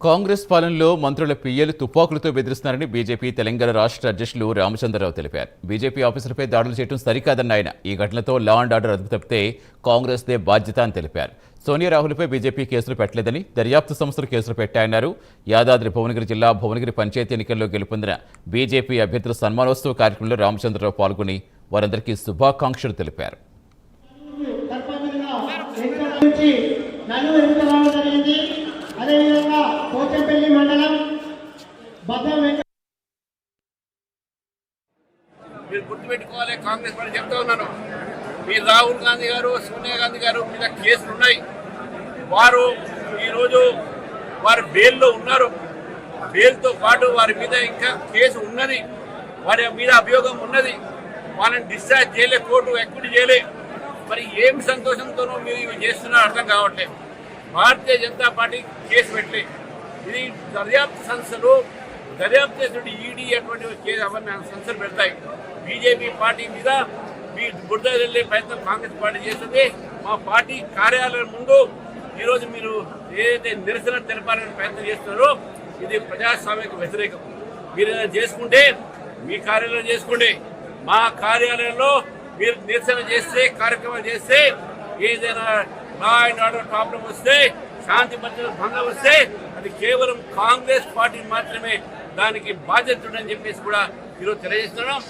కాంగ్రెస్ పాలనలో మంత్రుల పియ్యలు తుపాకులతో బెదిరిస్తున్నారని బీజేపీ తెలంగాణ రాష్ట్ర అధ్యక్షులు రామచంద్రరావు తెలిపారు. బీజేపీ ఆఫీసులపై దాడులు చేయడం సరికాదన్న ఆయన ఈ ఘటనతో లా అండ్ ఆర్డర్ అదుపు తప్పితే కాంగ్రెస్దే బాధ్యత అని తెలిపారు. సోనియా రాహుల్పై బీజేపీ కేసులు పెట్టలేదని దర్యాప్తు సంస్థలు కేసులు పెట్టాయన్నారు. యాదాద్రి భువనగిరి జిల్లా భువనగిరి పంచాయతీ ఎన్నికల్లో గెలుపొందిన బీజేపీ అభ్యర్థుల సన్మానోత్సవ కార్యక్రమంలో రామచంద్రరావు పాల్గొని వారందరికీ శుభాకాంక్షలు తెలిపారు. అదేవిధంగా పోచంపల్లి మండలం మీరు గుర్తుపెట్టుకోవాలి. కాంగ్రెస్ పార్టీ చెప్తా ఉన్నాను, మీరు రాహుల్ గాంధీ గారు సోనియా గాంధీ గారు మీద కేసులు ఉన్నాయి. వారు ఈరోజు వారు బెయిల్లో ఉన్నారు. బెయిల్తో పాటు వారి మీద ఇంకా కేసు ఉన్నది, వారి మీద అభియోగం ఉన్నది. వాళ్ళని డిశ్చార్జ్ చేయలే, కోర్టు ఎక్విటీ చేయలే. మరి ఏం సంతోషంతోనో మీరు ఇవి చేస్తున్నారో అర్థం కావట్లేదు. భారతీయ జనతా పార్టీ కేసు పెట్టలే. ఇది దర్యాప్తు సంస్థలు దర్యాప్తు చేసినటువంటి ఈడీ అటువంటి కేసు అవన్నీ సంస్థలు పెడతాయి. బీజేపీ పార్టీ మీద మీ బురద వెళ్ళే ప్రయత్నం కాంగ్రెస్ పార్టీ చేస్తుంది. మా పార్టీ కార్యాలయం ముందు ఈరోజు మీరు ఏదైతే నిరసన తెలపాలని ప్రయత్నం చేస్తున్నారో ఇది ప్రజాస్వామ్యకు వ్యతిరేకం. మీరు ఏదైనా చేసుకుంటే మీ కార్యాలయం చేసుకోండి. మా కార్యాలయంలో మీరు నిరసన చేస్తే, కార్యక్రమాలు చేస్తే, ఏదైనా లా అండ్ ఆర్డర్ ప్రాబ్లం వస్తే, శాంతి భద్రతల భంగం వస్తే అది కేవలం కాంగ్రెస్ పార్టీ మాత్రమే దానికి బాధ్యత ఉందని చెప్పేసి కూడా ఈరోజు తెలియజేస్తున్నాం.